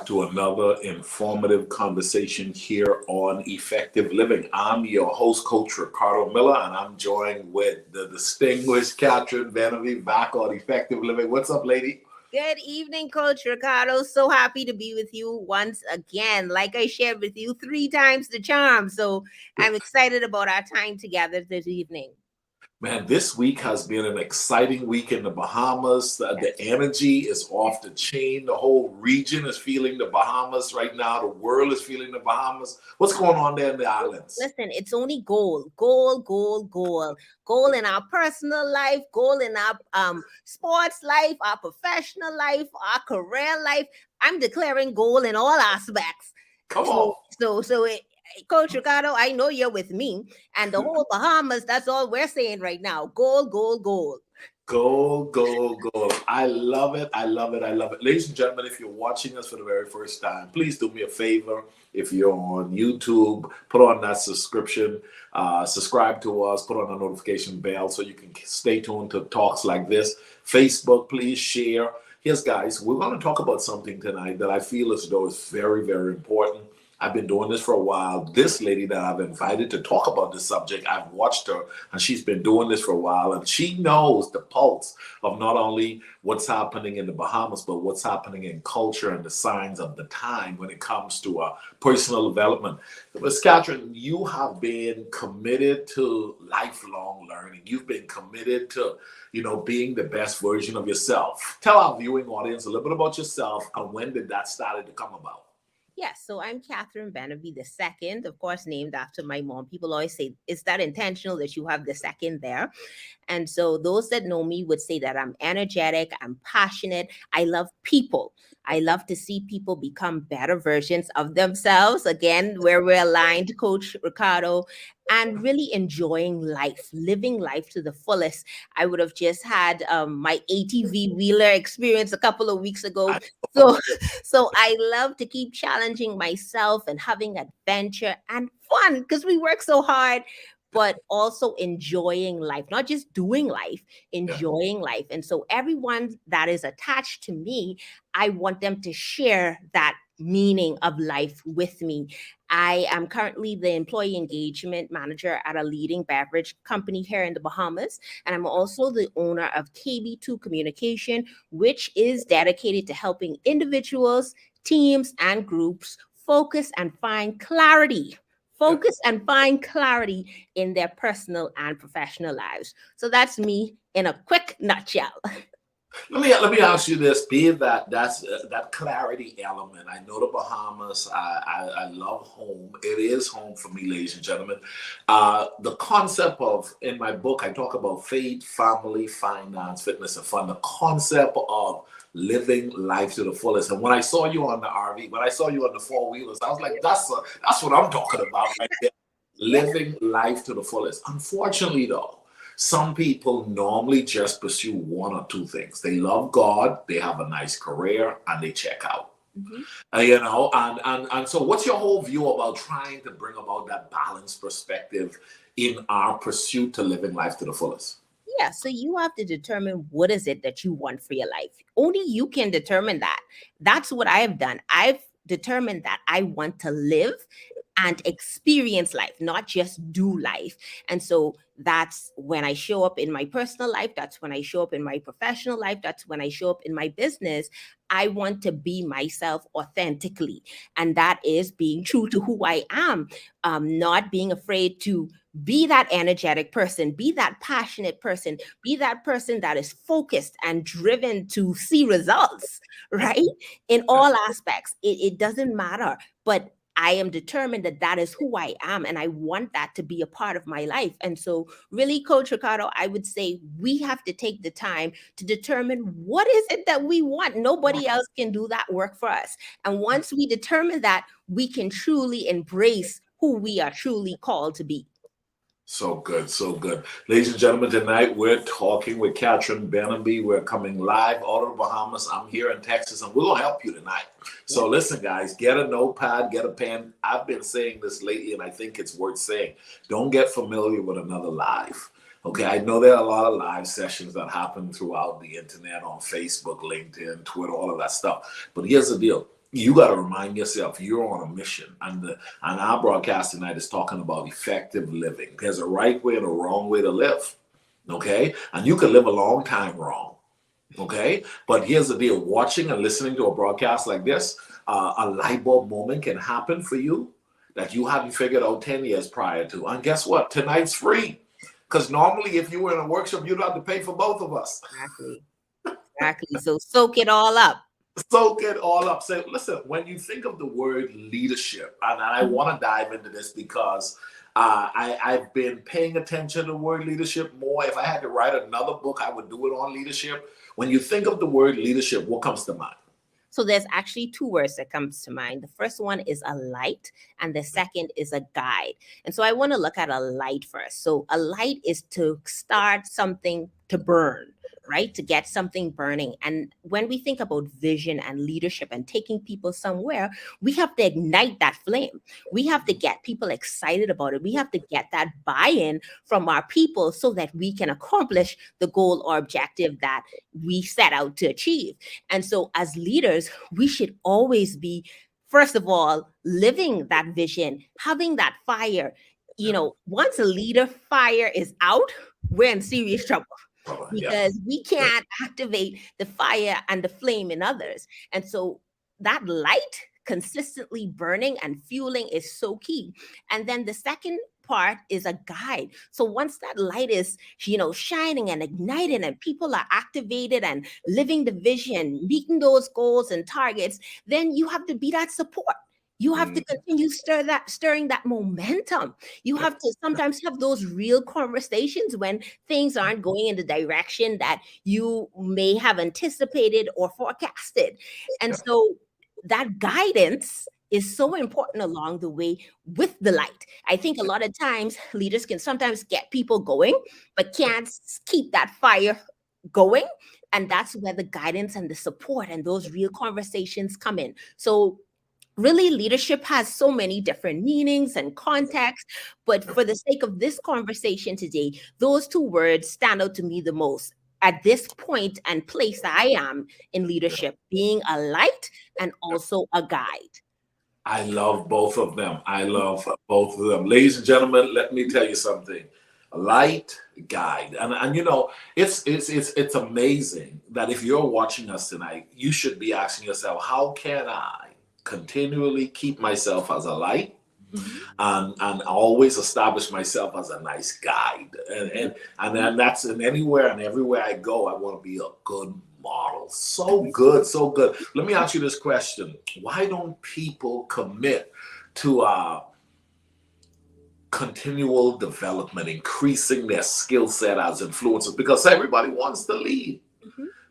back to another informative conversation here on Effective Living. I'm your host, Coach Ricardo Miller, and I'm joined with the distinguished Katherine Beneby back on Effective Living. What's up, lady? Good evening, Coach Ricardo. So happy to be with you once again. Like I shared with you, 3 times the charm. So I'm excited about our time together this evening. Man, this week has been an exciting week in the Bahamas. The energy is off the chain. The whole region is feeling the Bahamas right now. The world is feeling the Bahamas. What's going on there in the islands? Listen, it's only goal. Goal in our personal life, goal in our sports life, our professional life, our career life. I'm declaring goal in all aspects. Come on. Coach Ricardo, I know you're with me, and the whole Bahamas, that's all we're saying right now. Goal. Goal. I love it. Ladies and gentlemen, if you're watching us for the very first time, please do me a favor. If you're on YouTube, put on that subscription, subscribe to us, put on a notification bell so you can stay tuned to talks like this. Facebook, please share. Here's, guys, we're going to talk about something tonight that I feel as though is very, very important. I've been doing this for a while. This lady that I've invited to talk about this subject, I've watched her, and she's been doing this for a while, and she knows the pulse of not only what's happening in the Bahamas, but what's happening in culture and the signs of the time when it comes to personal development. Ms. Katherine, you have been committed to lifelong learning. You've been committed to, being the best version of yourself. Tell our viewing audience a little bit about yourself and when did that started to come about? Yes, so I'm Katherine Beneby II, of course, named after my mom. People always say, is that intentional that you have the second there? And so those that know me would say that I'm energetic, I'm passionate, I love people. I love to see people become better versions of themselves. Again, where we're aligned, Coach Ricardo, and really enjoying life, living life to the fullest. I would have just had my ATV wheeler experience a couple of weeks ago. So I love to keep challenging myself and having adventure and fun because we work so hard, but also enjoying life, not just doing life, enjoying life. And so everyone that is attached to me, I want them to share that meaning of life with me. I am currently the employee engagement manager at a leading beverage company here in the Bahamas. And I'm also the owner of KB2 Communication, which is dedicated to helping individuals, teams, and groups focus and find clarity in their personal and professional lives. So that's me in a quick nutshell. Let me ask you this: being that's that clarity element. I know the Bahamas. I love home. It is home for me, ladies and gentlemen. The concept of, in my book, I talk about faith, family, finance, fitness, and fun. The concept of living life to the fullest. And when I saw you on the RV, when I saw you on the four wheelers, I was like, that's what I'm talking about right there. Living life to the fullest. Unfortunately, though, some people normally just pursue one or two things. They love God, they have a nice career, and they check out. And so what's your whole view about trying to bring about that balanced perspective in our pursuit to living life to the fullest? Yeah, so you have to determine what is it that you want for your life. Only you can determine that. That's what I have done. I've determined that I want to live and experience life, not just do life. And so that's when I show up in my personal life. That's when I show up in my professional life. That's when I show up in my business. I want to be myself authentically. And that is being true to who I am, not being afraid to be that energetic person, be that passionate person, be that person that is focused and driven to see results, right? In all aspects, it doesn't matter. But I am determined that that is who I am, and I want that to be a part of my life. And so really, Coach Ricardo, I would say we have to take the time to determine what is it that we want. Nobody else can do that work for us. And once we determine that, we can truly embrace who we are truly called to be. So good, so good. Ladies and gentlemen, tonight we're talking with Katherine Beneby. We're coming live out of the Bahamas. I'm here in Texas, and we're going to help you tonight. So listen, guys, get a notepad, get a pen. I've been saying this lately, and I think it's worth saying. Don't get familiar with another live. Okay, I know there are a lot of live sessions that happen throughout the internet on Facebook, LinkedIn, Twitter, all of that stuff. But here's the deal. you got to remind yourself you're on a mission. And our broadcast tonight is talking about effective living. There's a right way and a wrong way to live. Okay. And you can live a long time wrong. Okay. But here's the deal, watching and listening to a broadcast like this, a light bulb moment can happen for you that you haven't figured out 10 years prior to. And guess what? Tonight's free. Because normally, if you were in a workshop, you'd have to pay for both of us. Exactly. So soak it all up. Soak it all up. So listen, when you think of the word leadership, and I want to dive into this because I've been paying attention to the word leadership more. If I had to write another book, I would do it on leadership. When you think of the word leadership, what comes to mind? So there's actually two words that comes to mind. The first one is a light, and the second is a guide. And so I want to look at a light first. So a light is to start something to burn, right? To get something burning. And when we think about vision and leadership and taking people somewhere, we have to ignite that flame. We have to get people excited about it. We have to get that buy-in from our people so that we can accomplish the goal or objective that we set out to achieve. And so as leaders, we should always be, first of all, living that vision, having that fire. You know, once a leader fire is out, we're in serious trouble, because we can't activate the fire and the flame in others. And so that light consistently burning and fueling is so key. And then the second part is a guide. So once that light is, shining and ignited and people are activated and living the vision, meeting those goals and targets, then you have to be that support. You have to continue stirring that momentum. You have to sometimes have those real conversations when things aren't going in the direction that you may have anticipated or forecasted. And so that guidance is so important along the way with the light. I think a lot of times leaders can sometimes get people going, but can't keep that fire going. And that's where the guidance and the support and those real conversations come in. So really, leadership has so many different meanings and contexts, but for the sake of this conversation today, those two words stand out to me the most at this point and place that I am in leadership, being a light and also a guide. I love both of them. I love both of them. Ladies and gentlemen, let me tell you something. A light, guide. And it's amazing that if you're watching us tonight, you should be asking yourself, how can I continually keep myself as a light and always establish myself as a nice guide? And that's in anywhere and everywhere I go, I want to be a good model. So good, so good. Let me ask you this question. Why don't people commit to continual development, increasing their skill set as influencers? Because everybody wants to lead.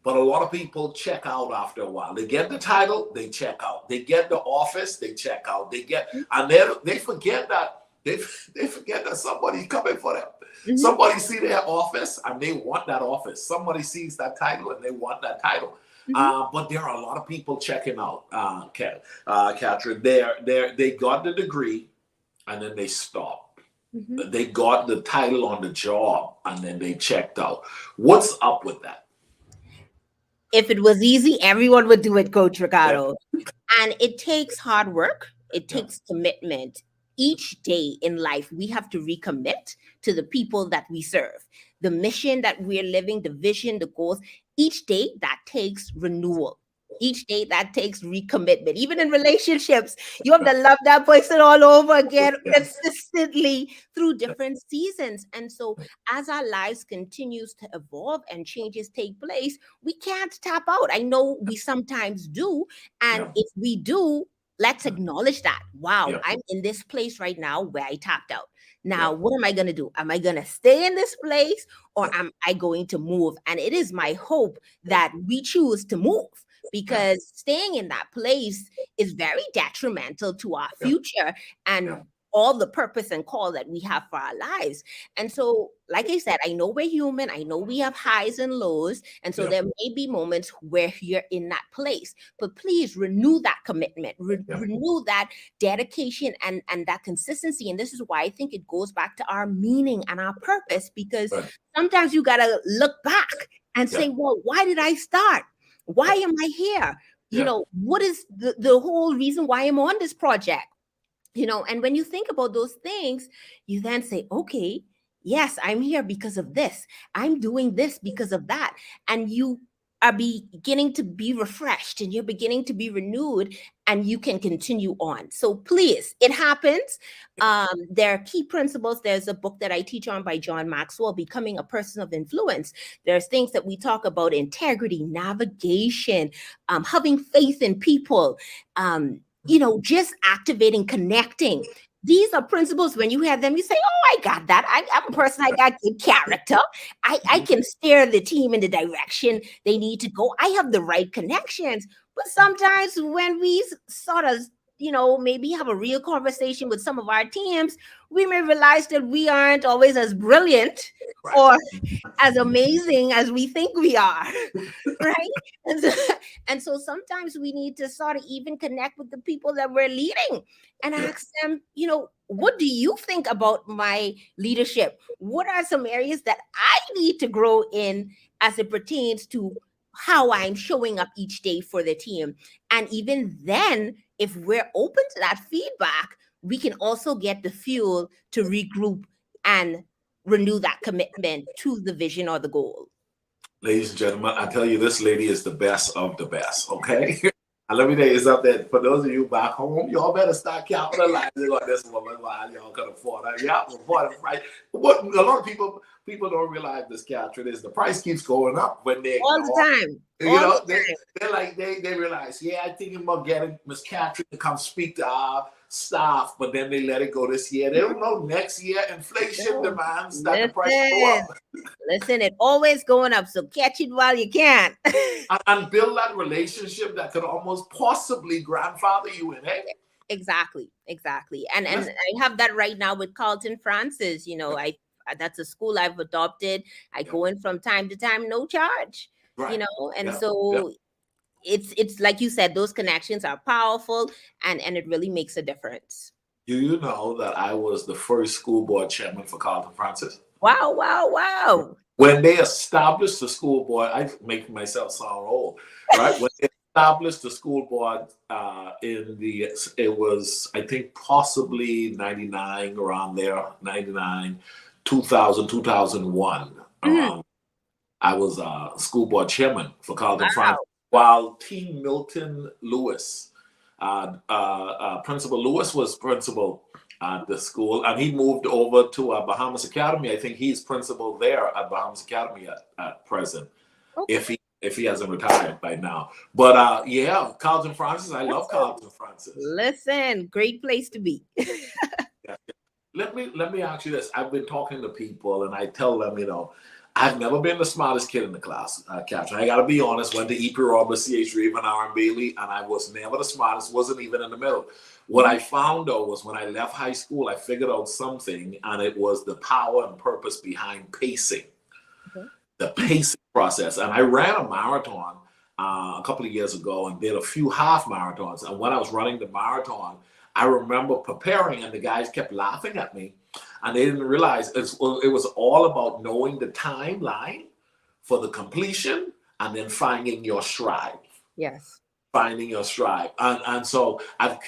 But a lot of people check out after a while. They get the title, they check out. They get the office, they check out. And they forget that they forget that somebody's coming for them. Somebody see their office and they want that office. Somebody sees that title and they want that title. But there are a lot of people checking out. Katherine, they got the degree and then they stopped. They got the title on the job and then they checked out. What's up with that? If it was easy, everyone would do it, Coach Ricardo. And it takes hard work. It takes commitment. Each day in life, we have to recommit to the people that we serve, the mission that we're living, the vision, the goals. Each day that takes renewal. Each day that takes recommitment. Even in relationships, you have to love that person all over again consistently through different seasons. And so as our lives continues to evolve and changes take place, we can't tap out. I know we sometimes do. And if we do, let's acknowledge that. Wow, I'm in this place right now where I tapped out. Now, what am I going to do? Am I going to stay in this place or am I going to move? And it is my hope that we choose to move, because staying in that place is very detrimental to our future and all the purpose and call that we have for our lives. And so, like I said, I know we're human. I know we have highs and lows. And so there may be moments where you're in that place, but please renew that commitment, renew that dedication and that consistency. And this is why I think it goes back to our meaning and our purpose, because sometimes you got to look back and say, well, why did I start? Why am I here? You know, what is the whole reason why I'm on this project? You know, and when you think about those things, you then say, okay, yes, I'm here because of this. I'm doing this because of that. And you are beginning to be refreshed and you're beginning to be renewed and you can continue on. So please, it happens. There are key principles. There's a book that I teach on by John Maxwell, Becoming a Person of Influence. There's things that we talk about: integrity, navigation, having faith in people, you know, just activating, connecting. These are principles. When you have them, you say, oh, I got that. I'm a person, I got good character. I can steer the team in the direction they need to go. I have the right connections. But sometimes when we sort of, you know, maybe have a real conversation with some of our teams, we may realize that we aren't always as brilliant or as amazing as we think we are, right? And so sometimes we need to sort of even connect with the people that we're leading and ask them, you know, what do you think about my leadership? What are some areas that I need to grow in as it pertains to how I'm showing up each day for the team? And even then, if we're open to that feedback, we can also get the fuel to regroup and renew that commitment to the vision or the goal. Ladies and gentlemen, I tell you, this lady is the best of the best, okay? And let me tell you something. For those of you back home, y'all better start capitalizing on this woman while y'all can afford her. Yeah, afford it, right? What a lot of people don't realize this, Katherine, is the price keeps going up when they all the time. You know, they're like they realize, yeah, I'm thinking about getting Miss Katherine to come speak to our staff, but then they let it go this year. They don't know next year inflation demands that the price go up. Listen, it always going up, so catch it while you can. And build that relationship that could almost possibly grandfather you in, eh? Exactly. And I have that right now with Carlton Francis. You know, that's a school I've adopted. I go in from time to time, no charge. Right. You know, and so it's like you said, those connections are powerful and it really makes a difference. Do you know that I was the first school board chairman for Carlton Francis? Wow. When they established the school board, I make myself sound old, right? When they established the school board it was, I think, possibly 99, around there, 99, 2000, 2001. I was school board chairman for Carlton Francis, while T. Milton Lewis, Principal Lewis was principal at the school, and he moved over to Bahamas Academy. I think he's principal there at Bahamas Academy at present, if he hasn't retired by now. But yeah, Carlton Francis, I love Carlton Francis. Listen, great place to be. Let me ask you this. I've been talking to people, and I tell them, you know, I've never been the smartest kid in the class, Katherine. I got to be honest. Went to E.P. Roberts, C.H. Reeve, and R.M. Bailey, and I was never the smartest. Wasn't even in the middle. What I found, though, was when I left high school, I figured out something, and it was the power and purpose behind pacing, the pacing process. And I ran a marathon a couple of years ago and did a few half marathons. And when I was running the marathon, I remember preparing, and the guys kept laughing at me. And they didn't realize it was all about knowing the timeline for the completion and then finding your stride. Yes. Finding your stride. And so I've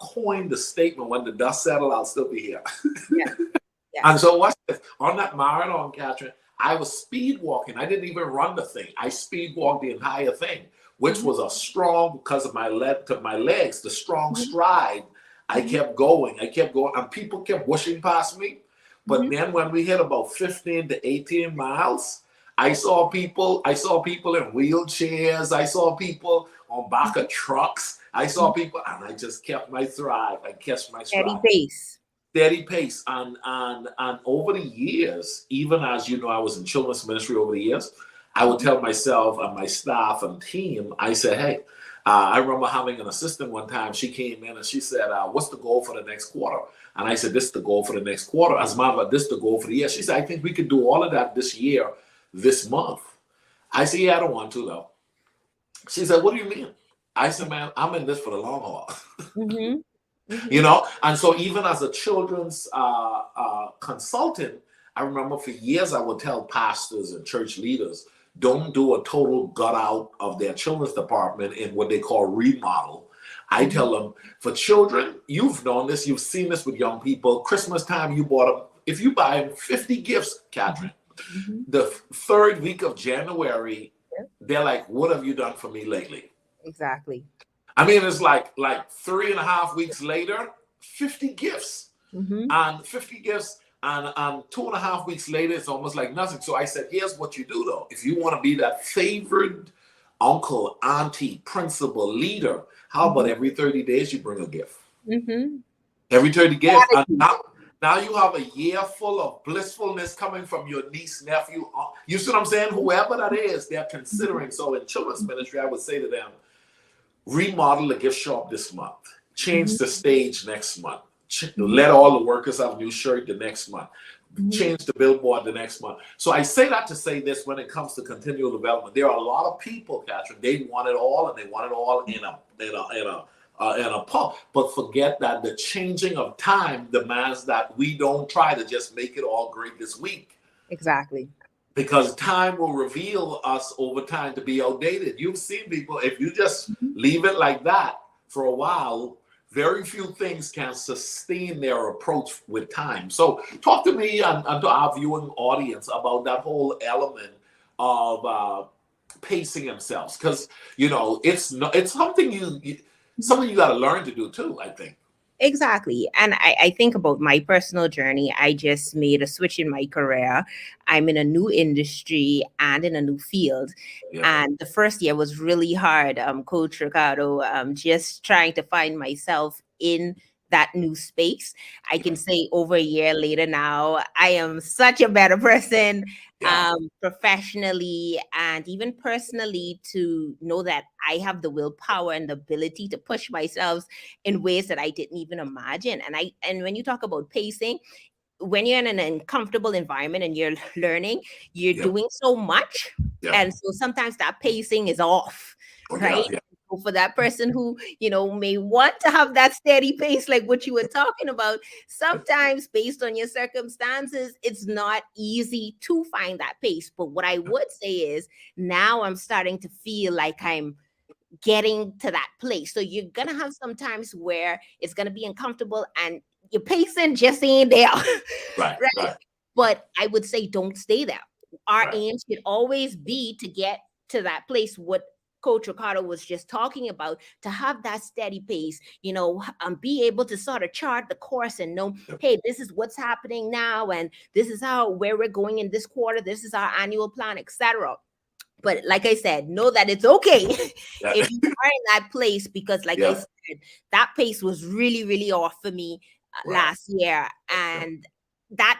coined the statement, when the dust settles, I'll still be here. Yeah. And so watch this. On that marathon, Katherine, I was speed walking. I didn't even run the thing. I speed walked the entire thing, which was a strong, because of my legs, the strong stride. I kept going, and people kept whooshing past me. But then when we hit about 15 to 18 miles, I saw people in wheelchairs. I saw people on back of trucks. I saw people, and I just kept my stride. I kept my stride. Steady pace. And over the years, even as you know, I was in children's ministry over the years, I would tell myself and my staff and team, I said, hey, I remember having an assistant one time. She came in and she said, what's the goal for the next quarter? And I said, this is the goal for the next quarter. As a matter of fact, this is the goal for the year. She said, I think we could do all of that this year, this month. I said, yeah, I don't want to, though. She said, what do you mean? I said, man, I'm in this for the long haul. You know? And so even as a children's consultant, I remember for years I would tell pastors and church leaders don't do a total gut out of their children's department in what they call remodel. I tell them, for children, you've known this, you've seen this with young people. Christmas time, you bought them, if you buy them 50 gifts, Katherine, the third week of January, they're like, what have you done for me lately? Exactly. I mean, it's like 3.5 weeks later, 50 gifts. And 50 gifts, and 2.5 weeks later, it's almost like nothing. So I said, here's what you do, though. If you want to be that favored uncle, auntie, principal, leader, how about every 30 days you bring a gift? Every 30 gifts. And now you have a year full of blissfulness coming from your niece, nephew. You see what I'm saying? Whoever that is, they're considering. So in children's ministry, I would say to them, remodel the gift shop this month. Change the stage next month. Let all the workers have a new shirt the next month. Change the billboard the next month. So I say that to say this: when it comes to continual development, there are a lot of people, Katherine, they want it all, and they want it all in a pub. But forget that the changing of time demands that we don't try to just make it all great this week. Exactly. Because time will reveal us over time to be outdated. You've seen people, if you just leave it like that for a while, very few things can sustain their approach with time. So talk to me and to our viewing audience about that whole element of pacing themselves. Because, it's something you got to learn to do too, I think. Exactly. And I think about my personal journey. I just made a switch in my career. I'm in a new industry and in a new field. Yeah. And the first year was really hard, Coach Ricardo, just trying to find myself in that new space. I can say over a year later now, I am such a better person, professionally and even personally, to know that I have the willpower and the ability to push myself in ways that I didn't even imagine. And when you talk about pacing, when you're in an uncomfortable environment and you're learning, you're doing so much. And so sometimes that pacing is off, right? So for that person who, may want to have that steady pace, like what you were talking about, sometimes based on your circumstances, it's not easy to find that pace. But what I would say is now I'm starting to feel like I'm getting to that place. So you're going to have some times where it's going to be uncomfortable and your pacing just ain't there. Right. But I would say don't stay there. Our aim should always be to get to that place, what Coach Ricardo was just talking about, to have that steady pace, be able to sort of chart the course and know, hey, this is what's happening now, and this is where we're going in this quarter, this is our annual plan, etc. But like I said, know that it's okay if you are in that place, because like I said, that pace was really, really off for me last year. And that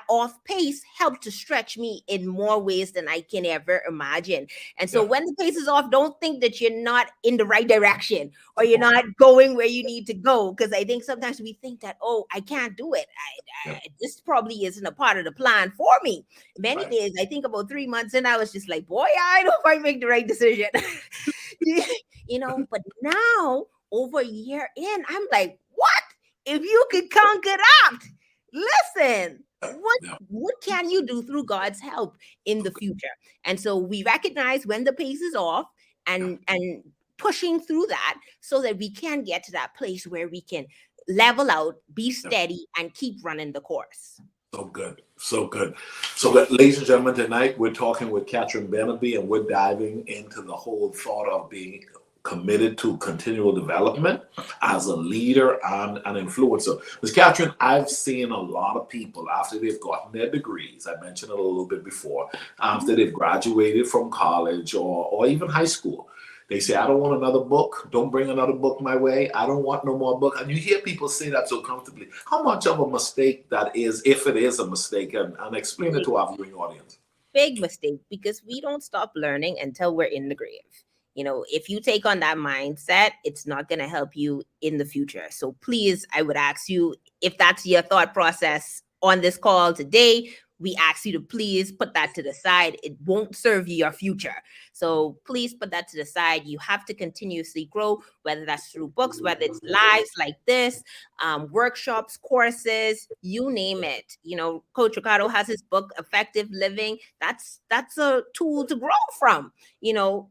off pace helped to stretch me in more ways than I can ever imagine. And so when the pace is off, don't think that you're not in the right direction or you're not going where you need to go. Because I think sometimes we think that, oh, I can't do it. This probably isn't a part of the plan for me. Many days, I think about 3 months and I was just like, boy, I don't know if I make the right decision. But now over a year in, I'm like, what? If you could conquer that, listen, what can you do through God's help in the future? And so we recognize when the pace is off and pushing through that so that we can get to that place where we can level out, be steady, and keep running the course. So good. So, ladies and gentlemen, tonight we're talking with Katherine Beneby, and we're diving into the whole thought of being committed to continual development as a leader and an influencer. Ms. Katherine, I've seen a lot of people after they've gotten their degrees, I mentioned it a little bit before, after they've graduated from college or even high school, they say, I don't want another book. Don't bring another book my way. I don't want no more book. And you hear people say that so comfortably. How much of a mistake that is, if it is a mistake, and explain it to our viewing audience. Big mistake, because we don't stop learning until we're in the grave. If you take on that mindset, it's not going to help you in the future. So please, I would ask you, if that's your thought process on this call today, we ask you to please put that to the side. It won't serve your future. So please put that to the side. You have to continuously grow, whether that's through books, whether it's lives like this, workshops, courses, you name it. Coach Ricardo has his book, Effective Living. That's a tool to grow from.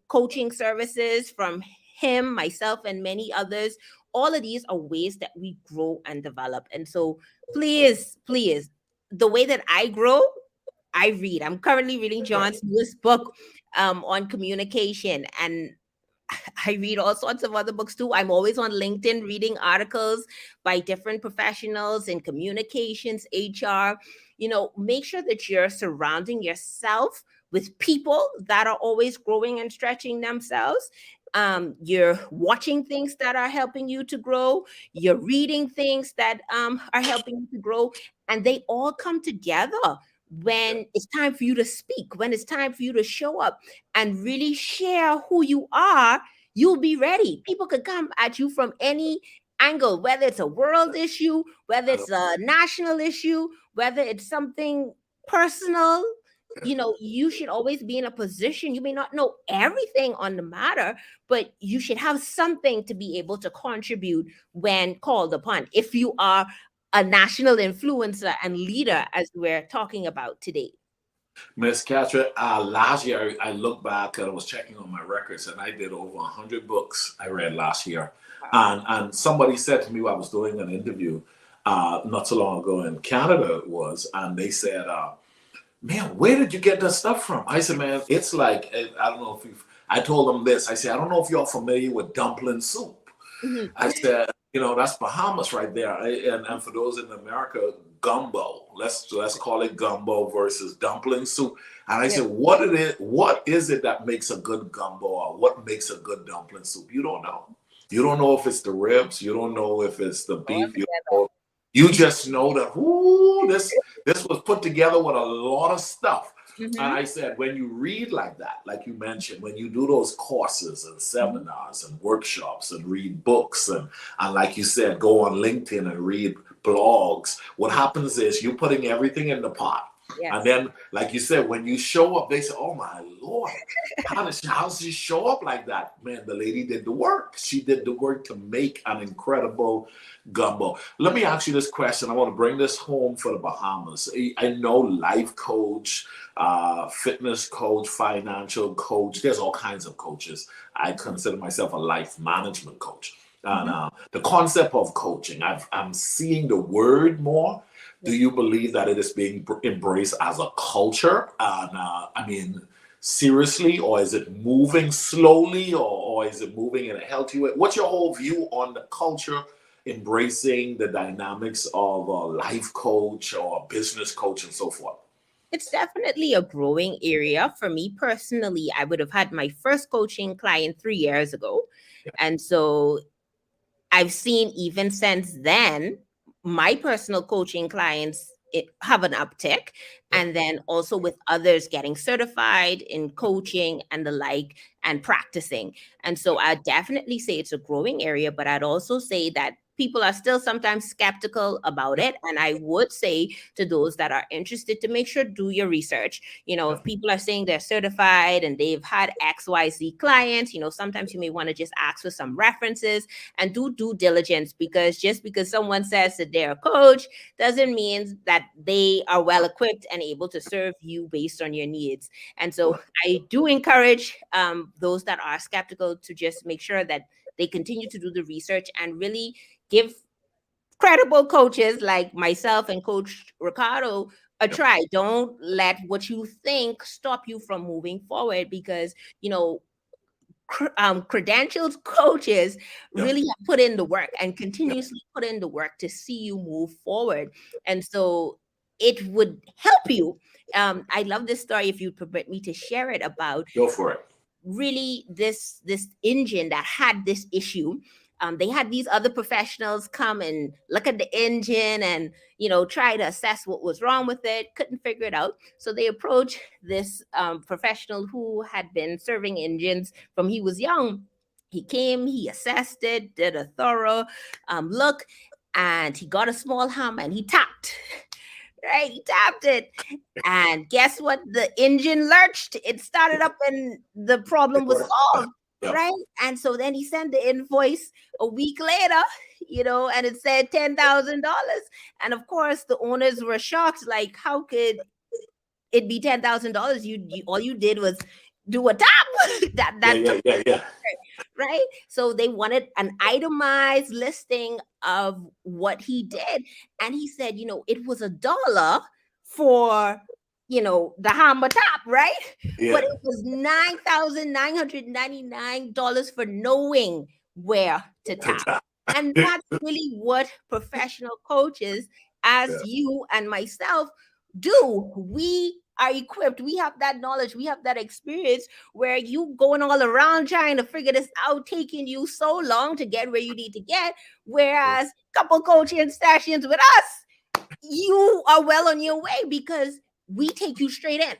Coaching services from him, myself, and many others. All of these are ways that we grow and develop. And so please, please, the way that I grow, I read. I'm currently reading John's newest book on communication, and I read all sorts of other books too. I'm always on LinkedIn reading articles by different professionals in communications, HR. Make sure that you're surrounding yourself with people that are always growing and stretching themselves. You're watching things that are helping you to grow. You're reading things that are helping you to grow. And they all come together when it's time for you to speak, when it's time for you to show up and really share who you are. You'll be ready. People could come at you from any angle, whether it's a world issue, whether it's a national issue, whether it's something personal. You should always be in a position. You may not know everything on the matter, but you should have something to be able to contribute when called upon. If you are a national influencer and leader, as we're talking about today. Miss Catherine, last year I looked back and I was checking on my records, and I did over 100 books I read last year. And somebody said to me while I was doing an interview not so long ago in Canada, it was, and they said, man, where did you get that stuff from? I said, man, it's like, I don't know if you've, I told them this. I said, I don't know if you're familiar with dumpling soup. Mhm. I said, that's Bahamas right there. And for those in America, gumbo. Let's call it gumbo versus dumpling soup. And I said, what is it that makes a good gumbo, or what makes a good dumpling soup? You don't know. You don't know if it's the ribs. You don't know if it's the beef. You just know that this was put together with a lot of stuff. And I said, when you read like that, like you mentioned, when you do those courses and seminars and workshops and read books and like you said, go on LinkedIn and read blogs, what happens is you're putting everything in the pot. Yes. And then, like you said, when you show up, they say, oh my Lord, how does she show up like that? Man, the lady did the work. She did the work to make an incredible gumbo. Let me ask you this question. I want to bring this home for the Bahamas. I know life coach, fitness coach, financial coach. There's all kinds of coaches. I consider myself a life management coach. And the concept of coaching, I'm seeing the word more. Do you believe that it is being embraced as a culture? And seriously, or is it moving slowly, or is it moving in a healthy way? What's your whole view on the culture embracing the dynamics of a life coach or a business coach and so forth? It's definitely a growing area. For me personally, I would have had my first coaching client 3 years ago. And so I've seen even since then, my personal coaching clients have an uptick. And then also with others getting certified in coaching and the like and practicing. And so I definitely say it's a growing area, but I'd also say that people are still sometimes skeptical about it. And I would say to those that are interested to make sure, do your research. If people are saying they're certified and they've had XYZ clients, sometimes you may want to just ask for some references and do due diligence, because just because someone says that they're a coach doesn't mean that they are well equipped and able to serve you based on your needs. And so I do encourage those that are skeptical to just make sure that they continue to do the research and really give credible coaches like myself and Coach Ricardo a try. Don't let what you think stop you from moving forward, because credentialed coaches really have put in the work and continuously put in the work to see you move forward. And so it would help you. I love this story, if you permit me to share it, about Go for it. really this engine that had this issue. They had these other professionals come and look at the engine and try to assess what was wrong with it. Couldn't figure it out, so they approached this professional who had been serving engines from he was young. He came, he assessed it, did a thorough look, and he got a small hammer and he tapped right? He tapped it. And guess what? The engine lurched. It started up and the problem was solved, Yeah. right? And so then he sent the invoice a week later, and it said $10,000. And of course, the owners were shocked. Like, how could it be $10,000? You all you did was do a tap. Yeah, that yeah, yeah, yeah. right? So they wanted an itemized listing of what he did. And he said, it was $1 for, the hammer top, right? Yeah. But it was $9,999 for knowing where to tap. And that's really what professional coaches, as Yeah. you and myself, do. We are equipped. We have that knowledge. We have that experience where you going all around trying to figure this out, taking you so long to get where you need to get. Whereas couple coaching sessions with us, you are well on your way because we take you straight in.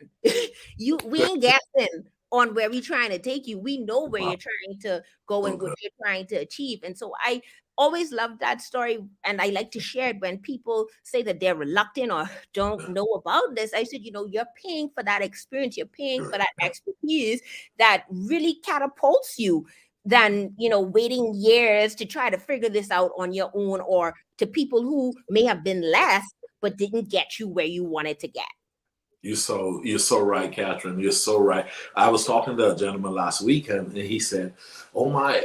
We ain't guessing on where we're trying to take you. We know where Wow. you're trying to go So and what good. you're trying to achieve. And so I always love that story, and I like to share it when people say that they're reluctant or don't know about this. I said, you're paying for that experience, you're paying for that expertise that really catapults you than waiting years to try to figure this out on your own, or to people who may have been less but didn't get you where you wanted to get. You're so right, Catherine. You're so right. I was talking to a gentleman last week, and he said, "Oh my,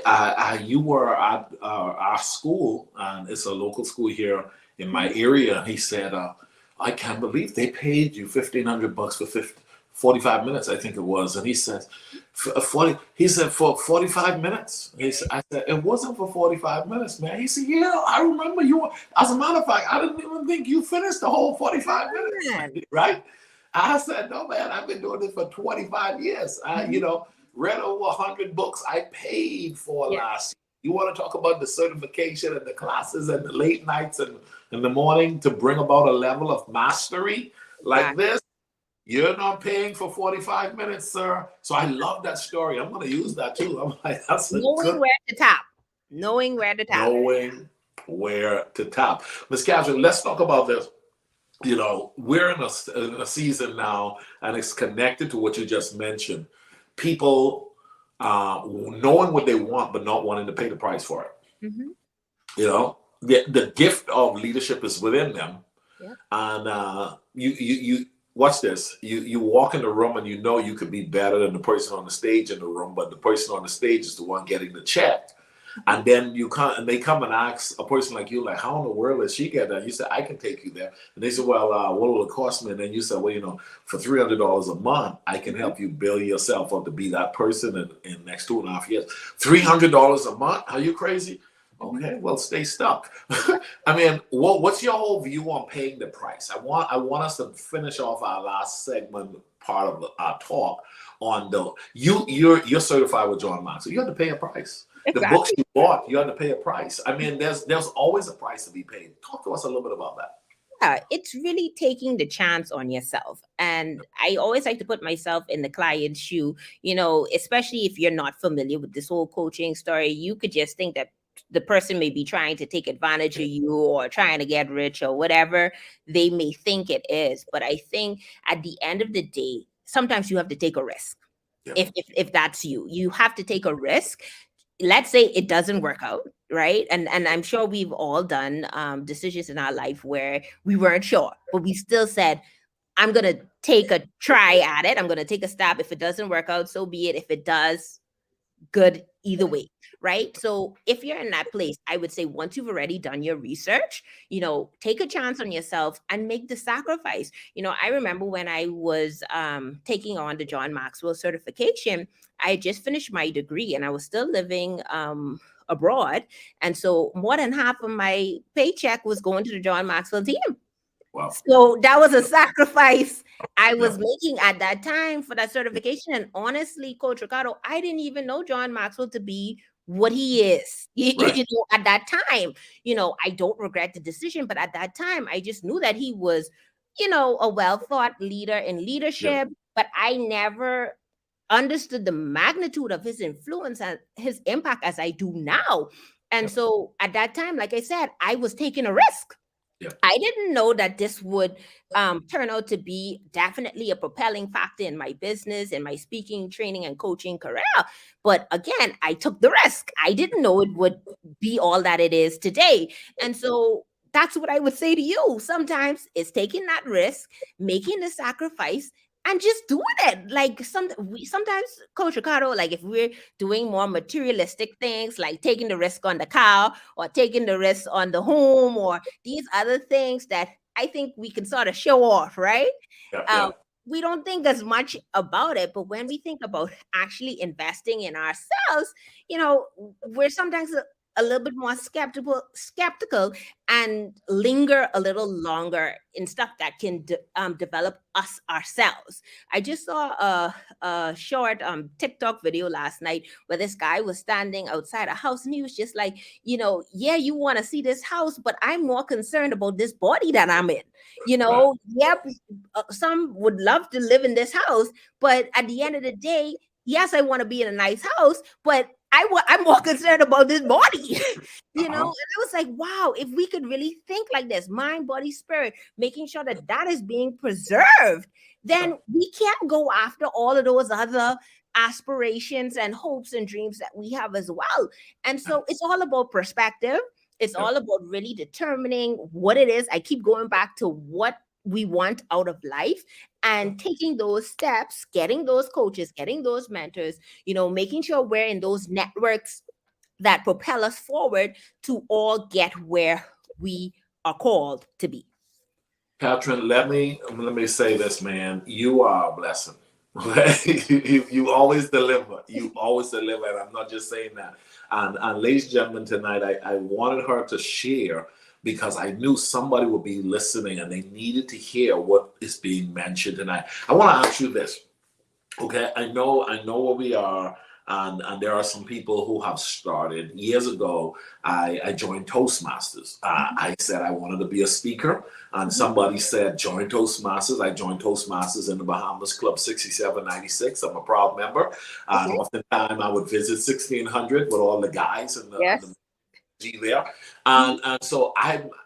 you were at our school, and it's a local school here in my area." He said, "I can't believe they paid you $1,500 for 45 minutes, I think it was." And he said, He said for 45 minutes. I said, "It wasn't for 45 minutes, man." He said, "Yeah, I remember you. As a matter of fact, I didn't even think you finished the whole 45 minutes, right?" I said, "No, man, I've been doing this for 25 years. Read over 100 books I paid for Yeah. last year. You want to talk about the certification and the classes and the late nights and in the morning to bring about a level of mastery like this? You're not paying for 45 minutes, sir." So I love that story. I'm going to use that too. I'm like, that's a Knowing good where to tap. Knowing where to tap. knowing where to tap. Miss Catherine, let's talk about this. We're in a season now, and it's connected to what you just mentioned. People knowing what they want, but not wanting to pay the price for it. Mm-hmm. The gift of leadership is within them, Yep. and you watch this. You walk in the room, and you could be better than the person on the stage in the room, but the person on the stage is the one getting the check. And then they come and ask a person like you, like, "How in the world did she get that?" You said, "I can take you there." And they said, "Well, what will it cost me?" And then you said, "Well, for $300 a month, I can help you build yourself up to be that person in next 2.5 years. $300 a month? Are you crazy?" Okay, well, stay stuck. I mean, what's your whole view on paying the price? I want us to finish off our last segment part of our talk on you're certified with John Maxwell. You have to pay a price. The books you bought, you have to pay a price. I mean, there's always a price to be paid. Talk to us a little bit about that. Yeah, it's really taking the chance on yourself. And I always like to put myself in the client's shoe, especially if you're not familiar with this whole coaching story. You could just think that the person may be trying to take advantage of you or trying to get rich or whatever they may think it is. But I think at the end of the day, sometimes you have to take a risk. Yeah. If that's you have to take a risk. Let's say it doesn't work out, right? And I'm sure we've all done decisions in our life where we weren't sure, but we still said, "I'm gonna take a try at it. I'm gonna take a stab. If it doesn't work out, so be it. If it does, good either way," right? So if you're in that place, I would say once you've already done your research, take a chance on yourself and make the sacrifice. I remember when I was taking on the John Maxwell certification, I had just finished my degree and I was still living abroad. And so more than half of my paycheck was going to the John Maxwell team. Wow. So that was a sacrifice I was making at that time for that certification. And honestly, Coach Ricardo, I didn't even know John Maxwell to be what he is. Right. At that time, I don't regret the decision, but at that time, I just knew that he was, a well thought leader in leadership, but I never understood the magnitude of his influence and his impact as I do now. And so at that time, like I said, I was taking a risk. Yeah. I didn't know that this would turn out to be definitely a propelling factor in my business, in my speaking, training, and coaching career. But again, I took the risk. I didn't know it would be all that it is today. And so that's what I would say to you. Sometimes it's taking that risk, making the sacrifice, and just doing it. Like sometimes, Coach Ricardo, like if we're doing more materialistic things, like taking the risk on the car or taking the risk on the home or these other things that I think we can sort of show off, right? Yeah. Um, Yeah. we don't think as much about it, but when we think about actually investing in ourselves, we're sometimes a little bit more skeptical, and linger a little longer in stuff that can develop us ourselves. I just saw a short TikTok video last night where this guy was standing outside a house and he was just like, yeah, you want to see this house, but I'm more concerned about this body that I'm in. Right. Yep, some would love to live in this house, but at the end of the day, yes, I want to be in a nice house, but I'm more concerned about this body. And Uh-huh. it was like, wow, if we could really think like this, mind, body, spirit, making sure that that is being preserved, Yeah. then we can't go after all of those other aspirations and hopes and dreams that we have as well. And so it's all about perspective. It's Yeah. all about really determining what it is. I keep going back to what we want out of life and taking those steps, getting those coaches, getting those mentors, making sure we're in those networks that propel us forward to all get where we are called to be. Katherine, let me say this, man. You are a blessing. You always deliver. You always deliver, and I'm not just saying that. And ladies and gentlemen, tonight I wanted her to share because I knew somebody would be listening and they needed to hear what is being mentioned tonight. I want to ask you this. Okay, I know where we are, and there are some people who have started years ago. I joined Toastmasters. I said I wanted to be a speaker, and somebody said join Toastmasters. I joined Toastmasters in the Bahamas Club 6796. I'm a proud member, and Okay. oftentimes I would visit 1600 with all the guys and the Yes. G there, Mhm. and so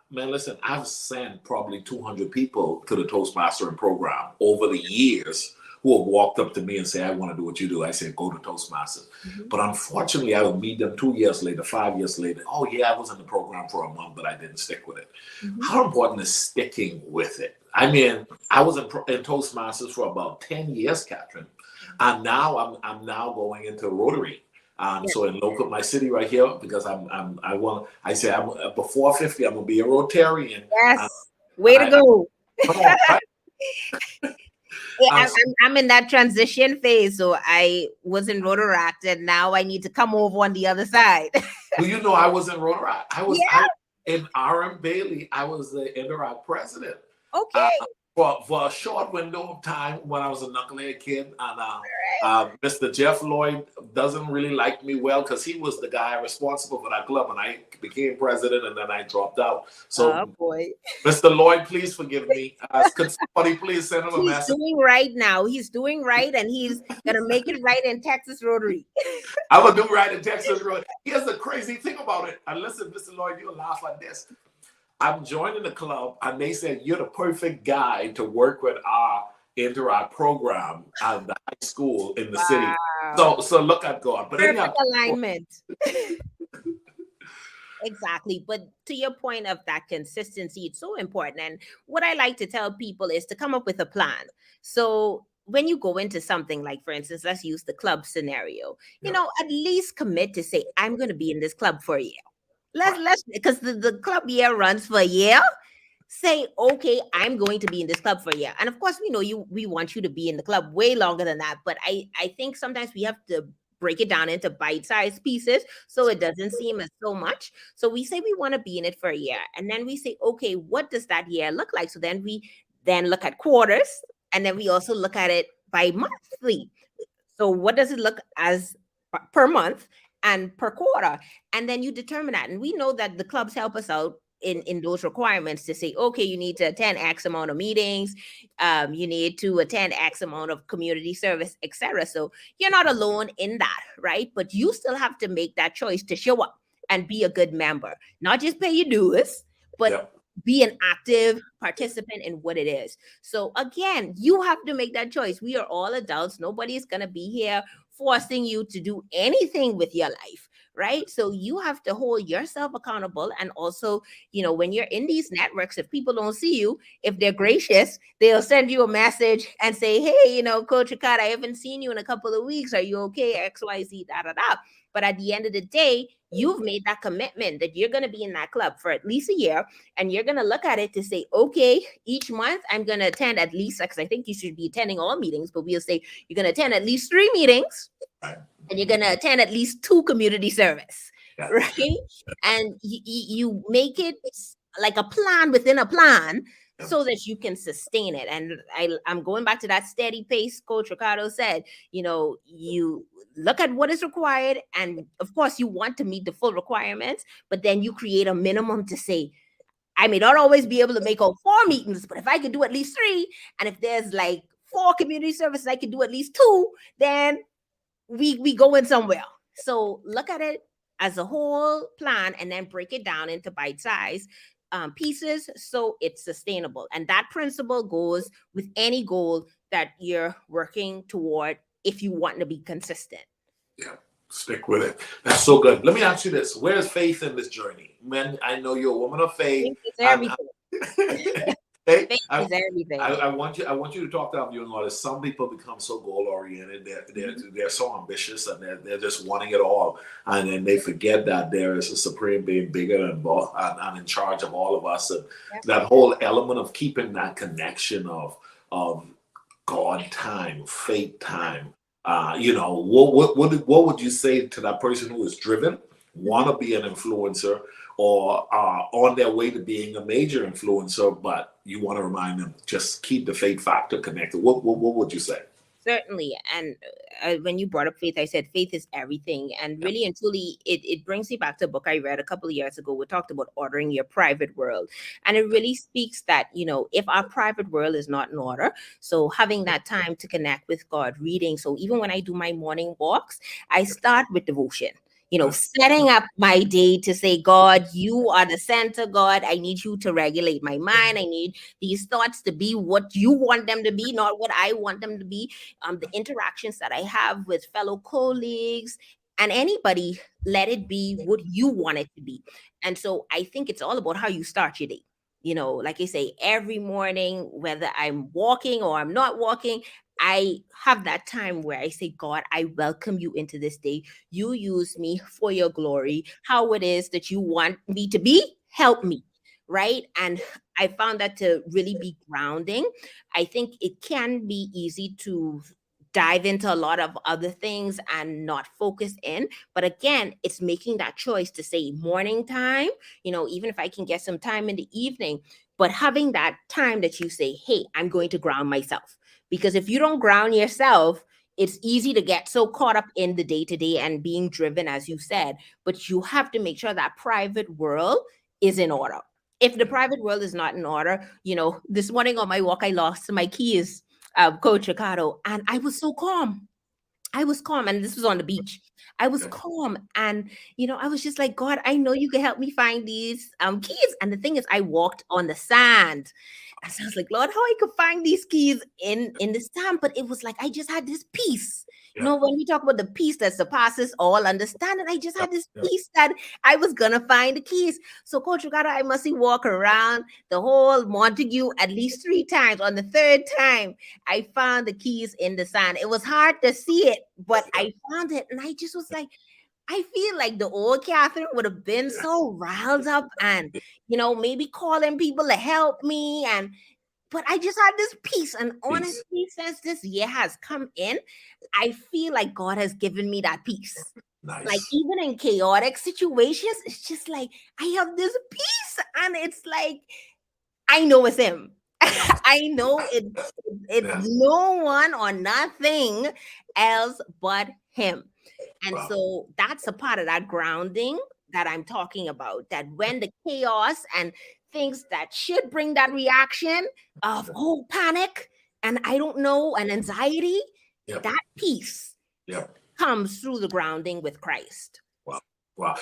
man, listen, I've sent probably 200 people to the Toastmastering program over the years who have walked up to me and say, I want to do what you do. I say, go to Toastmasters. Mhm. But unfortunately, I would meet them 2 years later, 5 years later. Oh, yeah, I was in the program for a month, but I didn't stick with it. Mhm. How important is sticking with it? I mean, I was in Toastmasters for about 10 years, Katherine. And now I'm now going into Rotary. Yes. So in local my city right here, because I say I'm before 50, I'm gonna be a Rotarian. And Yes. Way to I go. come on, right? Yeah, And so, I'm in that transition phase. So I was in Rotaract and now I need to come over on the other side. well, I was in Rotary. I Yeah. was in RM Bailey. I was the Interact president. Uh, Okay. for a short window of time when I was a knucklehead kid. And Right. Mr. Jeff Lloyd doesn't really like me well because he was the guy responsible for that club, and I became president, and then I dropped out. Oh So, boy. Mr. Lloyd, please forgive me. Could somebody please send him a He's message? doing right now. He's doing right and he's gonna make it right in Texas Rotary. I'm gonna do right in Texas. Here's the crazy thing about it. And listen, Mr. Lloyd, you'll laugh at this. I'm joining the club, and they said you're the perfect guy to work with our Interact program at the high school in the city. Wow. So look at God. But anyhow, Perfect alignment. Exactly. But to your point of that consistency, it's so important. And what I like to tell people is to come up with a plan. So when you go into something like, for instance, let's use the club scenario, yeah, at least commit to say, I'm going to be in this club for a year. right, Let's, because the club year runs for a year. Say, okay, I'm going to be in this club for a year. And of course, we want you to be in the club way longer than that. But I think sometimes we have to break it down into bite-sized pieces so it doesn't seem as so much. So we say we want to be in it for a year. And then we say, okay, what does that year look like? So then we then look at quarters, and then we also look at it by monthly. So what does it look as per month and per quarter? And then you determine that. And we know that the clubs help us out in those requirements to say, okay, you need to attend X amount of meetings, you need to attend X amount of community service, etc. So you're not alone in that, right? But you still have to make that choice to show up and be a good member, not just pay your dues, but yeah, be an active participant in what it is. So again, you have to make that choice. We are all adults. Nobody's going to be here forcing you to do anything with your life, right? So you have to hold yourself accountable. And also, when you're in these networks, if people don't see you, if they're gracious, they'll send you a message and say, hey, Coach Ricardo, I haven't seen you in a couple of weeks. Are you okay? XYZ, da da da. But at the end of the day, you've made that commitment that you're going to be in that club for at least a year, and you're going to look at it to say, okay, each month I'm going to attend at least, because I think you should be attending all meetings, but we'll say you're going to attend at least 3 meetings, and you're going to attend at least 2 community service, right? And you make it like a plan within a plan, so that you can sustain it. And I'm going back to that steady pace Coach Ricardo said. You look at what is required, and of course you want to meet the full requirements, but then you create a minimum to say, I may not always be able to make all 4 meetings, but if I could do at least 3, and if there's like 4 community services, I could do at least 2, then we go in somewhere. So look at it as a whole plan, and then break it down into bite-sized pieces, so it's sustainable. And that principle goes with any goal that you're working toward if you want to be consistent. Yeah, stick with it. That's so good. Let me ask you this: where's faith in this journey? Man, I know you're a woman of faith. It's everything. Hey, Faith is everything. I want you to talk to our viewing audience. Some people become so goal oriented. They're so ambitious, and they're just wanting it all, and then they forget that there is a supreme being bigger and in charge of all of us. And that whole element of keeping that connection of God time, faith time. What would you say to that person who is driven, want to be an influencer, or are on their way to being a major influencer, but you want to remind them, just keep the faith factor connected? What would you say? Certainly. And when you brought up faith, I said faith is everything. And really and truly, it brings me back to a book I read a couple of years ago. We talked about ordering your private world. And it really speaks that, if our private world is not in order, so having that time to connect with God, reading. So even when I do my morning walks, I start with devotion. Setting up my day to say, God, you are the center. God, I need you to regulate my mind. I need these thoughts to be what you want them to be, not what I want them to be. The interactions that I have with fellow colleagues and anybody, let it be what you want it to be. And so I think it's all about how you start your day. Like I say, every morning, whether I'm walking or I'm not walking, I have that time where I say, God, I welcome you into this day. You use me for your glory. How it is that you want me to be, help me. Right. And I found that to really be grounding. I think it can be easy to dive into a lot of other things and not focus in. But again, it's making that choice to say morning time, even if I can get some time in the evening, but having that time that you say, hey, I'm going to ground myself. Because if you don't ground yourself, it's easy to get so caught up in the day-to-day and being driven, as you said, but you have to make sure that private world is in order. If the private world is not in order, this morning on my walk, I lost my keys, Coach Ricardo, and I was so calm. I was calm, and this was on the beach. I was calm, and I was just like, God, I know you can help me find these keys. And the thing is, I walked on the sand, and so I was like, Lord, how I could find these keys in the sand? But it was like I just had this peace. When we talk about the peace that surpasses all understanding, I just had this peace that I was gonna find the keys. So, Coach Ricardo, I must walk around the whole Montague at least 3 times. On the 3rd time, I found the keys in the sand. It was hard to see it, but I found it, and I just was like, I feel like the old Catherine would have been so riled up and, maybe calling people to help me. But I just had this peace. And honestly, since this year has come in, I feel like God has given me that peace. Nice. Like even in chaotic situations, it's just like I have this peace, and it's like I know it's Him. I know it's no one or nothing else but Him. And so that's a part of that grounding that I'm talking about, that when the chaos and things that should bring that reaction of panic and I don't know, and anxiety, that peace comes through the grounding with Christ. Wow. Wow.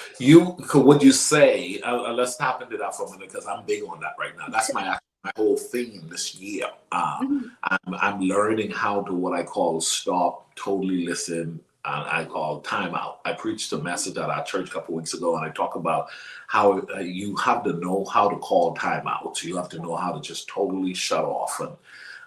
Would you say, let's tap into that for a minute because I'm big on that right now. That's my whole theme this year. Mhm. I'm learning how to what I call stop, totally listen, and I call timeout. I preached a message at our church a couple weeks ago, and I talk about how you have to know how to call timeouts. You have to know how to just totally shut off. And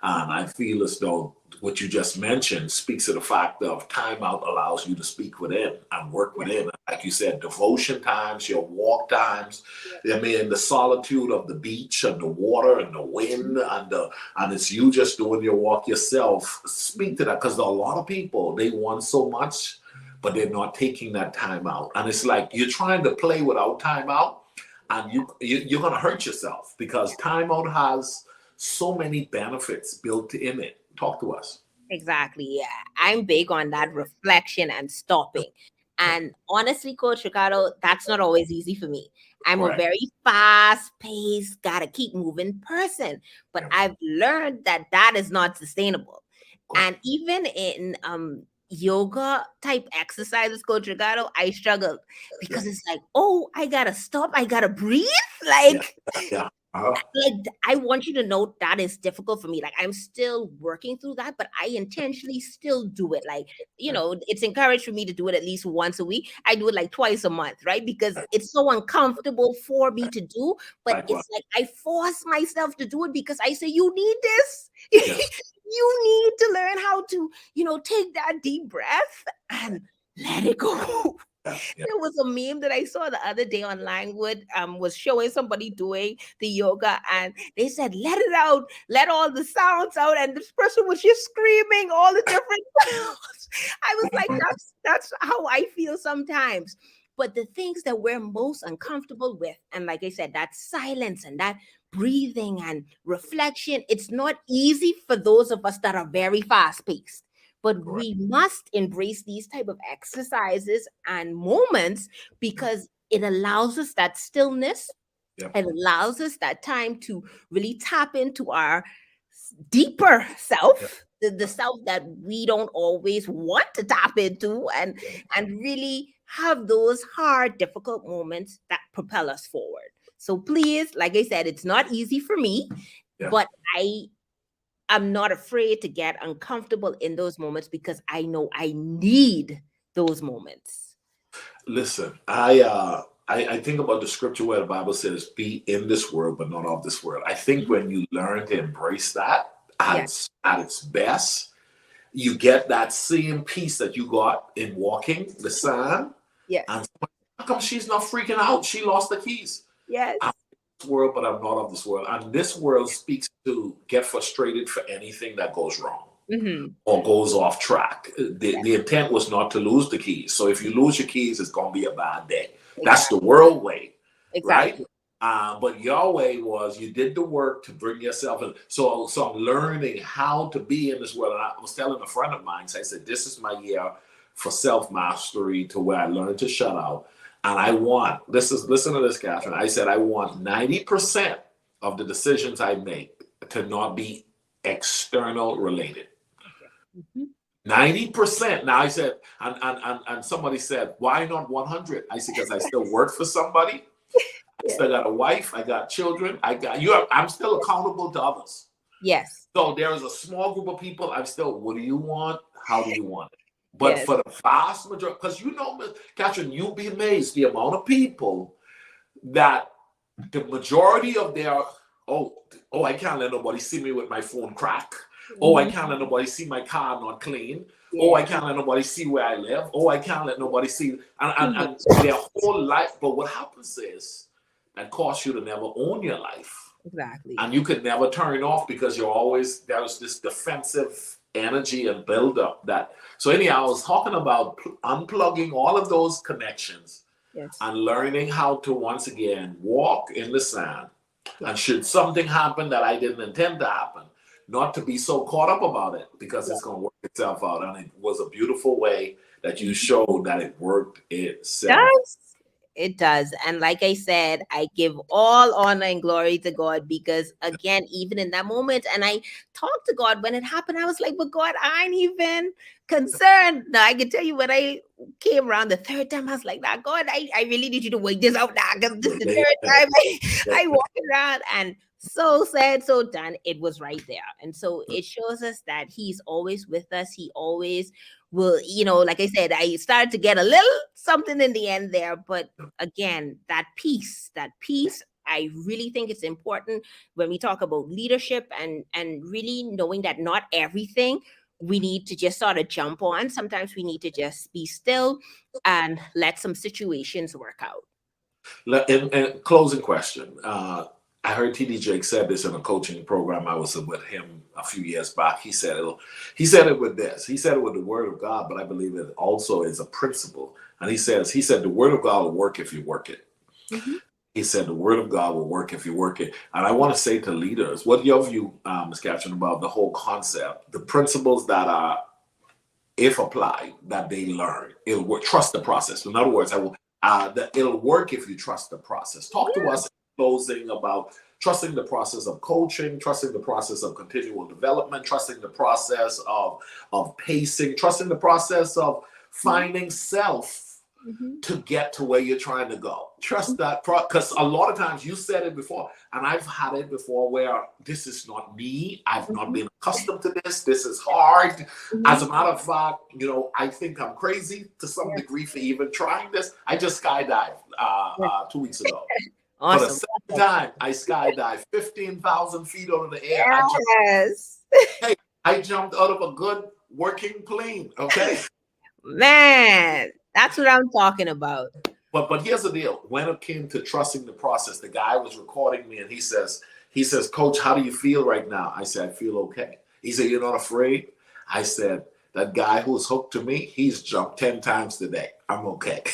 I feel as though what you just mentioned speaks to the fact of timeout allows you to speak within and work Yeah. within. Like you said, devotion times, your walk times. I mean, the solitude of the beach and the water and the wind and it's you just doing your walk yourself. Speak to that because a lot of people they want so much, but they're not taking that time out. And it's like you're trying to play without time out, and you're gonna hurt yourself because timeout has so many benefits built in it. Talk to us. Exactly. Yeah. I'm big on that reflection and stopping. And honestly, Coach Ricardo, that's not always easy for me. I'm a Correct. very fast paced, gotta keep moving person. But I've learned that that is not sustainable. Correct. And even in yoga type exercises, Coach Ricardo, I struggled Yeah. because it's like, oh, I gotta stop, I gotta breathe. Yeah. Like, Yeah. Uh-huh. I want you to know that is difficult for me. Like I'm still working through that, but I intentionally still do it. Like, it's encouraged for me to do it at least once a week. I do it like twice a month, right? Because it's so uncomfortable for me to do, but Likewise. it's like I force myself to do it because I say you need this. Yes. You need to learn how to, take that deep breath and let it go. Yeah. Yeah. There was a meme that I saw the other day online with was showing somebody doing the yoga and they said, let it out, let all the sounds out. And this person was just screaming all the different sounds. I was like, that's how I feel sometimes. But the things that we're most uncomfortable with, and like I said, that silence and that breathing and reflection, it's not easy for those of us that are very fast paced, but Correct. we must embrace these type of exercises and moments because it allows us that stillness. Yeah. It allows us that time to really tap into our deeper self, the self that we don't always want to tap into, and really have those hard difficult moments that propel us forward. So please, like I said, it's not easy for me, Yeah. but I'm not afraid to get uncomfortable in those moments because I know I need those moments. Listen, I think about the scripture where the Bible says, "Be in this world, but not of this world." I think when you learn to embrace that Yes. at its best, you get that same peace that you got in walking the sand. Yes. And how come she's not freaking out? She lost the keys. Yes. I'm in this world, but I'm not of this world. And this world speaks to get frustrated for anything that goes wrong Mm-hmm. or goes off track. The, Yes. the intent was not to lose the keys. So if you lose your keys, it's going to be a bad day. That's Exactly. the world way, right? Exactly. But Yahweh was you did the work to bring yourself in. So I'm learning how to be in this world. And I was telling a friend of mine, so I said, this is my year for self-mastery to where I learned to shut out. And I want, listen to this, Catherine. I said, I want 90% of the decisions I make to not be external related. Mm-hmm. 90%. Now I said, and somebody said, why not 100? I said, because I still work for somebody. I still got a wife. I got children. I'm still accountable to others. Yes. So there is a small group of people. I'm still, what do you want? How do you want it? But Yes. for the vast majority, because Catherine, you'll be amazed the amount of people that the majority of their, I can't let nobody see me with my phone crack. Oh, I can't let nobody see my car not clean. Yes. Oh, I can't let nobody see where I live. Oh, I can't let nobody see. And their whole life. But what happens is that costs you to never own your life. Exactly. And you could never turn off because there's this defensive energy and buildup that. So anyhow, I was talking about unplugging all of those connections. Yes. And learning how to once again walk in the sand. And should something happen that I didn't intend to happen, not to be so caught up about it because it's going to work itself out. And it was a beautiful way that you showed that it worked itself. Yes. It does. And like I said, I give all honor and glory to God because, again, even in that moment, and I talked to God when it happened, I was like, but God, I ain't even concerned. Now, I can tell you when I came around the third time, I was like, nah, God, I really need you to wake this out now because this is the third time I walk around. And so said, so done. It was right there. And so it shows us that He's always with us. He always will, like I said, I started to get a little something in the end there. But again, that peace, I really think it's important when we talk about leadership and really knowing that not everything we need to just sort of jump on. Sometimes we need to just be still and let some situations work out. In closing question, I heard TD Jake said this in a coaching program I was with him a few years back. He said it with this. He said it with the Word of God, but I believe it also is a principle. And he said the Word of God will work if you work it. Mm-hmm. He said the Word of God will work if you work it. And I want to say to leaders, what your view, Ms. Katherine, about the whole concept, the principles that are, if applied, that they learn, it'll work. Trust the process. In other words, that it'll work if you trust the process. Talk to us in closing about trusting the process of coaching, trusting the process of continual development, trusting the process of pacing, trusting the process of finding self to get to where you're trying to go. Trust that, because a lot of times, you said it before, and I've had it before, where this is not me. I've not been accustomed to this. This is hard. As a matter of fact, I think I'm crazy to some degree for even trying this. I just skydived 2 weeks ago. For the Awesome. second time, I skydived 15,000 feet over the air. Yes. I jumped out of a good working plane. Okay. Man, that's what I'm talking about. But here's the deal. When it came to trusting the process, the guy was recording me, and he says, Coach, how do you feel right now? I said, I feel okay. He said, you're not afraid? I said, that guy who's hooked to me, he's jumped 10 times today. I'm okay.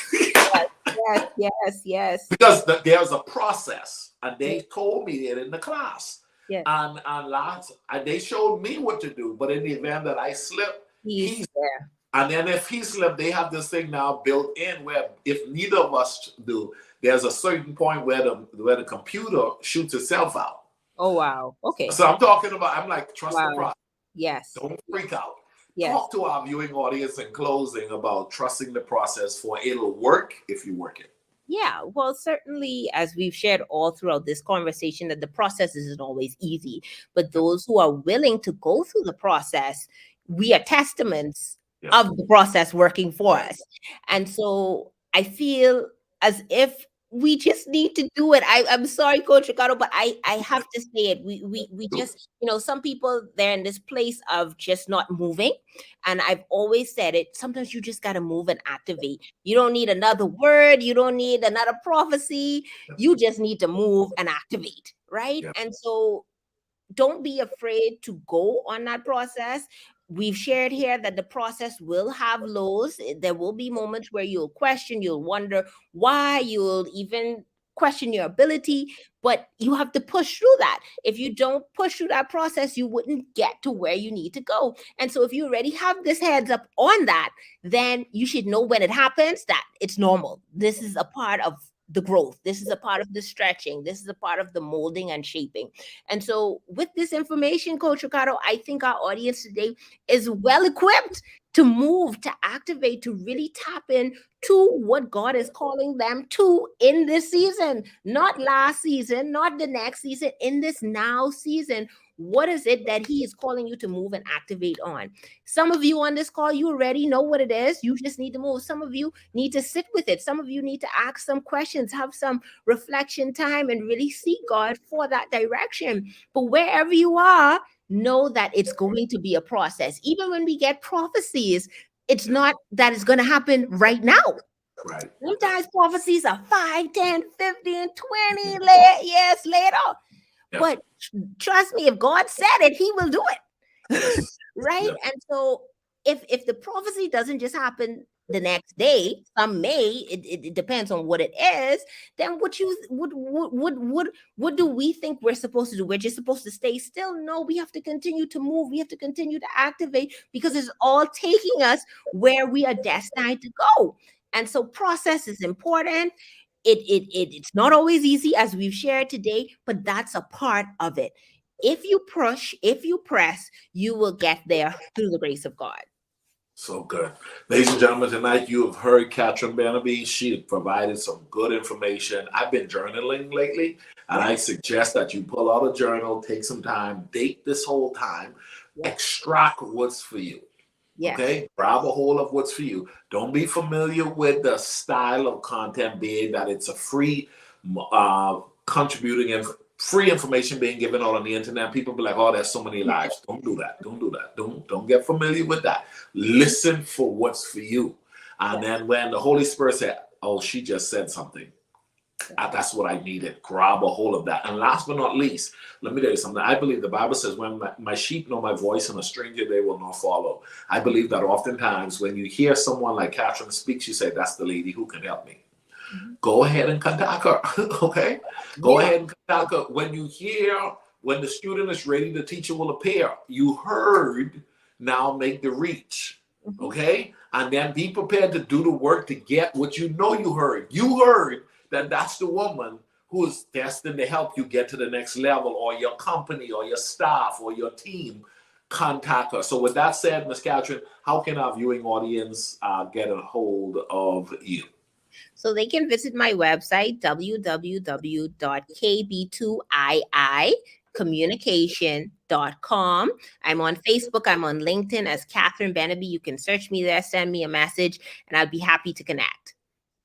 Yes. Because there's a process, and they told me it in the class. Yes. And they showed me what to do. But in the event that I slip, he's there. And then if he slipped, they have this thing now built in where if neither of us do, there's a certain point where the computer shoots itself out. Oh, wow. Okay. So I'm like, trust the process. Yes. Don't freak out. Yes. Talk to our viewing audience in closing about trusting the process, for it'll work if you work it. Yeah, well, certainly, as we've shared all throughout this conversation, that the process isn't always easy, but those who are willing to go through the process, we are testaments of the process working for us. And so I feel as if we just need to do it. I'm sorry, Coach Ricardo, but I have to say it. We just, some people, they're in this place of just not moving. And I've always said it. Sometimes you just got to move and activate. You don't need another word. You don't need another prophecy. You just need to move and activate, right? And so don't be afraid to go on that process. We've shared here that the process will have lows. There will be moments where you'll question, you'll wonder why, you'll even question your ability, but you have to push through that. If you don't push through that process, you wouldn't get to where you need to go. And so if you already have this heads up on that, then you should know when it happens that it's normal. This is a part of the growth. This is a part of the stretching. This is a part of the molding and shaping. And so with this information, Coach Ricardo, I think our audience today is well equipped to move, to activate, to really tap in to what God is calling them to in this season, not last season, not the next season, in this now season. What is it that He is calling you to move and activate on? Some of you on this call, you already know what it is. You just need to move. Some of you need to sit with it. Some of you need to ask some questions, have some reflection time, and really seek God for that direction. But wherever you are, know that it's going to be a process. Even when we get prophecies, it's not that it's going to happen right now. Right. Sometimes prophecies are 5, 10, 15, 20 years later. But trust me, if God said it, He will do it. Right? And so if the prophecy doesn't just happen the next day, some may, it depends on what it is, then what do we think we're supposed to do? We're just supposed to stay still? No, we have to continue to move. We have to continue to activate, because it's all taking us where we are destined to go. And so process is important. It's not always easy, as we've shared today, but that's a part of it. If you push, if you press, you will get there through the grace of God. So good. Ladies and gentlemen, tonight you have heard Katherine Beneby. She provided some good information. I've been journaling lately, and I suggest that you pull out a journal, take some time, date this whole time, extract what's for you. Yes. Okay? Grab a hold of what's for you. Don't be familiar with the style of content being that it's a free contributing and free information being given out on the internet. People be like, oh, there's so many lives. Don't do that. Don't do that. Don't get familiar with that. Listen for what's for you. And then when the Holy Spirit said, oh, she just said something, that's what I needed. Grab a hold of that. And last but not least, let me tell you something. I believe the Bible says, when my sheep know my voice, and a stranger they will not follow. I believe that oftentimes when you hear someone like Katherine speak, you say, that's the lady who can help me. Go ahead and contact her. Okay? Go ahead and contact her. When you hear, when the student is ready, the teacher will appear. You heard, now make the reach. Okay? And then be prepared to do the work to get what you know you heard. You heard that that's the woman who is destined to help you get to the next level, or your company or your staff or your team. Contact her. So with that said, Ms. Katherine, how can our viewing audience get a hold of you? So they can visit my website, www.kb2iicommunication.com. I'm on Facebook. I'm on LinkedIn as Katherine Beneby. You can search me there, send me a message, and I'd be happy to connect.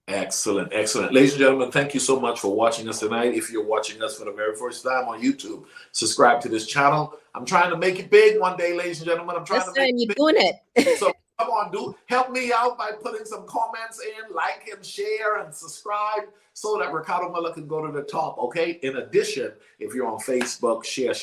Excellent, excellent. Ladies and gentlemen, thank you so much for watching us tonight. If you're watching us for the very first time on YouTube, subscribe to this channel. I'm trying to make it big one day, ladies and gentlemen. I'm trying to make it big. You're doing it. So come on, help me out by putting some comments in, like and share and subscribe so that Ricardo Miller can go to the top, okay? In addition, if you're on Facebook, share.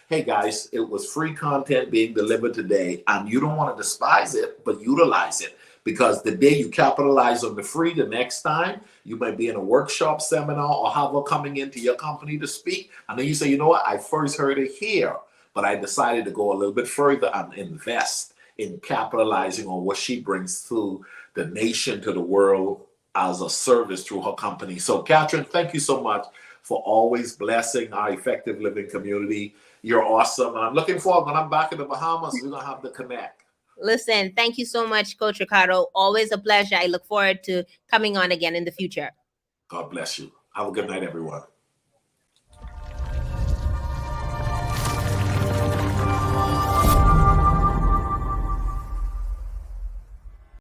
Hey guys, it was free content being delivered today, and you don't want to despise it, but utilize it. Because the day you capitalize on the free, the next time you might be in a workshop, seminar, or however coming into your company to speak. And then you say, you know what, I first heard it here, but I decided to go a little bit further and invest in capitalizing on what she brings to the nation, to the world as a service through her company. So Katherine, thank you so much for always blessing our effective living community. You're awesome. I'm looking forward, when I'm back in the Bahamas, we're going to have to connect. Listen, thank you so much, Coach Ricardo. Always a pleasure. I look forward to coming on again in the future. God bless you. Have a good night, everyone.